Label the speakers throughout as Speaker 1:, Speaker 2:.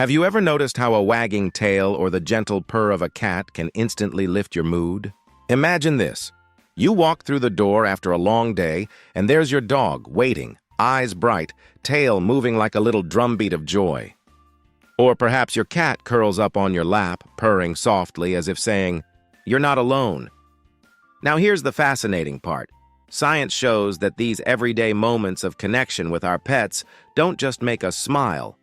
Speaker 1: Have you ever noticed how a wagging tail or the gentle purr of a cat can instantly lift your mood? Imagine this. You walk through the door after a long day, and there's your dog waiting, eyes bright, tail moving like a little drumbeat of joy. Or perhaps your cat curls up on your lap, purring softly as if saying, "You're not alone." Now here's the fascinating part. Science shows that these everyday moments of connection with our pets don't just make us smile.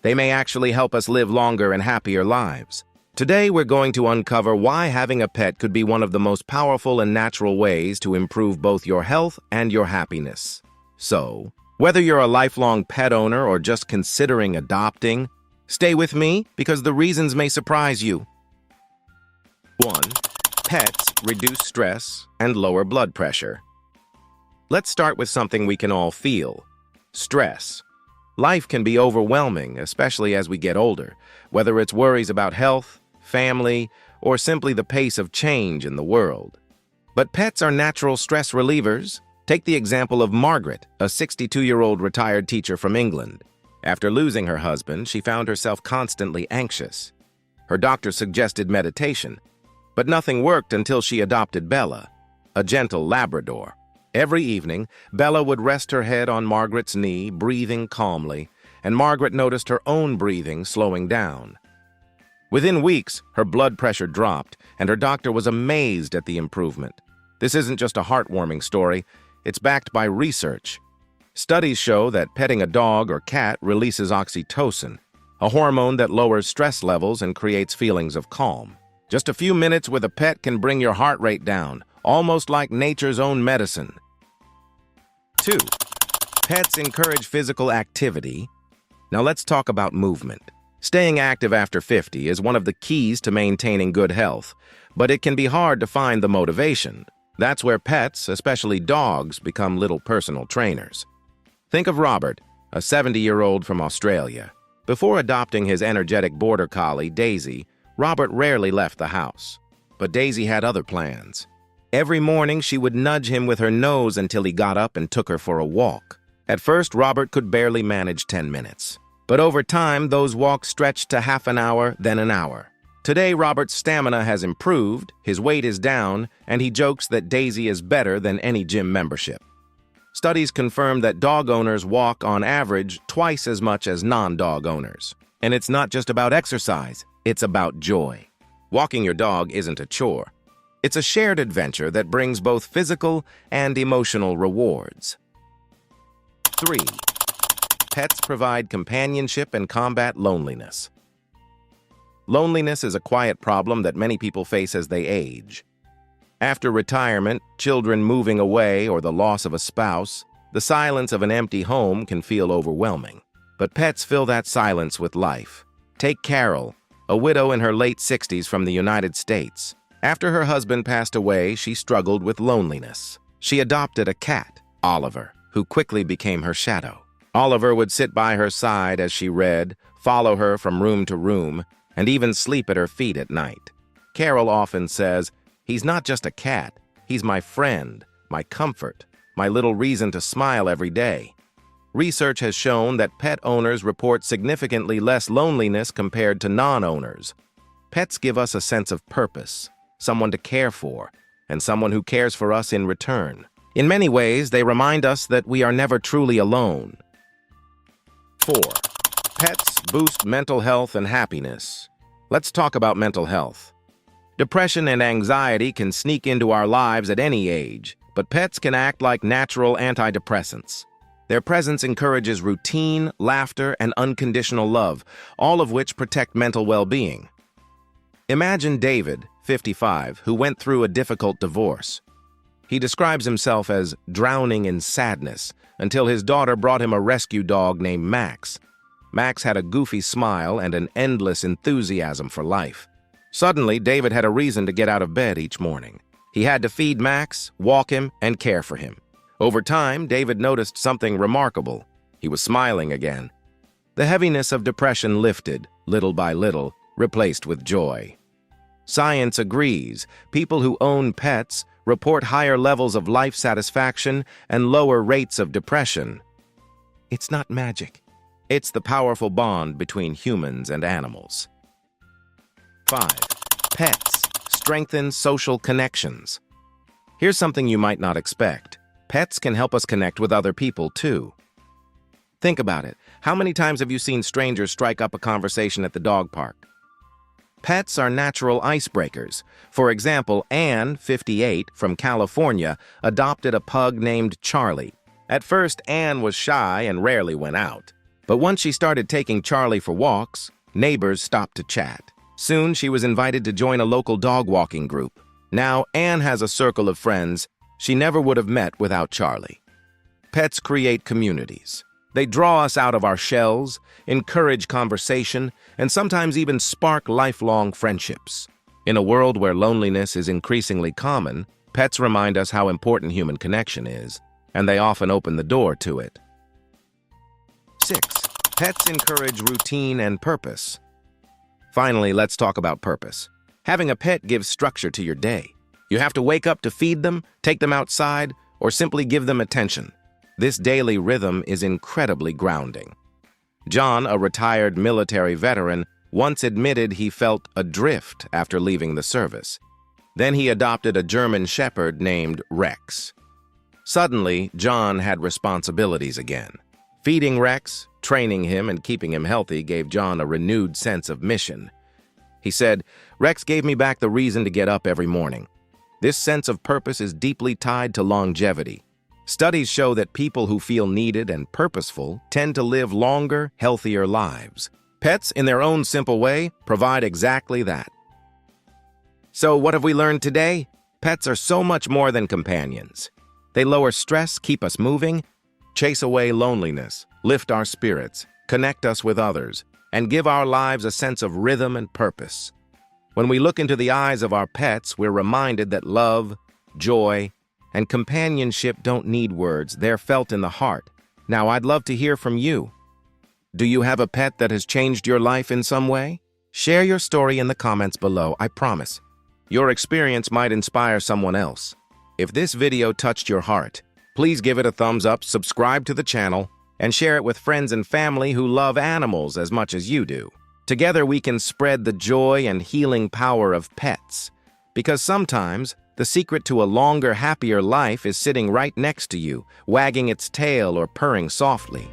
Speaker 1: They may actually help us live longer and happier lives. Today, we're going to uncover why having a pet could be one of the most powerful and natural ways to improve both your health and your happiness. So, whether you're a lifelong pet owner or just considering adopting, stay with me because the reasons may surprise you. 1. Pets reduce stress and lower blood pressure. Let's start with something we can all feel: stress. Life can be overwhelming, especially as we get older, whether it's worries about health, family, or simply the pace of change in the world. But pets are natural stress relievers. Take the example of Margaret, a 62-year-old retired teacher from England. After losing her husband, she found herself constantly anxious. Her doctor suggested meditation, but nothing worked until she adopted Bella, a gentle Labrador. Every evening, Bella would rest her head on Margaret's knee, breathing calmly, and Margaret noticed her own breathing slowing down. Within weeks, her blood pressure dropped, and her doctor was amazed at the improvement. This isn't just a heartwarming story, it's backed by research. Studies show that petting a dog or cat releases oxytocin, a hormone that lowers stress levels and creates feelings of calm. Just a few minutes with a pet can bring your heart rate down, almost like nature's own medicine. 2. Pets encourage physical activity. Now let's talk about movement. Staying active after 50 is one of the keys to maintaining good health, but it can be hard to find the motivation. That's where pets, especially dogs, become little personal trainers. Think of Robert, a 70-year-old from Australia. Before adopting his energetic border collie, Daisy, Robert rarely left the house. But Daisy had other plans. Every morning, she would nudge him with her nose until he got up and took her for a walk. At first, Robert could barely manage 10 minutes. But over time, those walks stretched to half an hour, then an hour. Today, Robert's stamina has improved, his weight is down, and he jokes that Daisy is better than any gym membership. Studies confirm that dog owners walk, on average, twice as much as non-dog owners. And it's not just about exercise, it's about joy. Walking your dog isn't a chore. It's a shared adventure that brings both physical and emotional rewards. 3. Pets provide companionship and combat loneliness. Loneliness is a quiet problem that many people face as they age. After retirement, children moving away, or the loss of a spouse, the silence of an empty home can feel overwhelming. But pets fill that silence with life. Take Carol, a widow in her late 60s from the United States. After her husband passed away, she struggled with loneliness. She adopted a cat, Oliver, who quickly became her shadow. Oliver would sit by her side as she read, follow her from room to room, and even sleep at her feet at night. Carol often says, "He's not just a cat, he's my friend, my comfort, my little reason to smile every day." Research has shown that pet owners report significantly less loneliness compared to non-owners. Pets give us a sense of purpose, someone to care for, and someone who cares for us in return. In many ways, they remind us that we are never truly alone. 4. Pets boost mental health and happiness. Let's talk about mental health. Depression and anxiety can sneak into our lives at any age, but pets can act like natural antidepressants. Their presence encourages routine, laughter, and unconditional love, all of which protect mental well-being. Imagine David, 55, who went through a difficult divorce. He describes himself as drowning in sadness until his daughter brought him a rescue dog named Max. Max had a goofy smile and an endless enthusiasm for life. Suddenly, David had a reason to get out of bed each morning. He had to feed Max, walk him, and care for him. Over time, David noticed something remarkable. He was smiling again. The heaviness of depression lifted, little by little, replaced with joy. Science agrees. People who own pets report higher levels of life satisfaction and lower rates of depression. It's not magic. It's the powerful bond between humans and animals. 5. Pets strengthen social connections. Here's something you might not expect. Pets can help us connect with other people, too. Think about it. How many times have you seen strangers strike up a conversation at the dog park? Pets are natural icebreakers. For example, Anne, 58, from California, adopted a pug named Charlie. At first, Anne was shy and rarely went out. But once she started taking Charlie for walks, neighbors stopped to chat. Soon, she was invited to join a local dog walking group. Now, Anne has a circle of friends she never would have met without Charlie. Pets create communities. They draw us out of our shells, encourage conversation, and sometimes even spark lifelong friendships. In a world where loneliness is increasingly common, pets remind us how important human connection is, and they often open the door to it. 6. Pets encourage routine and purpose. Finally, let's talk about purpose. Having a pet gives structure to your day. You have to wake up to feed them, take them outside, or simply give them attention. This daily rhythm is incredibly grounding. John, a retired military veteran, once admitted he felt adrift after leaving the service. Then he adopted a German shepherd named Rex. Suddenly, John had responsibilities again. Feeding Rex, training him, and keeping him healthy gave John a renewed sense of mission. He said, "Rex gave me back the reason to get up every morning." This sense of purpose is deeply tied to longevity. Studies show that people who feel needed and purposeful tend to live longer, healthier lives. Pets, in their own simple way, provide exactly that. So what have we learned today? Pets are so much more than companions. They lower stress, keep us moving, chase away loneliness, lift our spirits, connect us with others, and give our lives a sense of rhythm and purpose. When we look into the eyes of our pets, we're reminded that love, joy, and companionship don't need words. They're felt in the heart. Now, I'd love to hear from you. Do you have a pet that has changed your life in some way? Share your story in the comments below, I promise. Your experience might inspire someone else. If this video touched your heart, please give it a thumbs up, subscribe to the channel, and share it with friends and family who love animals as much as you do. Together we can spread the joy and healing power of pets. Because sometimes, the secret to a longer, happier life is sitting right next to you, wagging its tail or purring softly.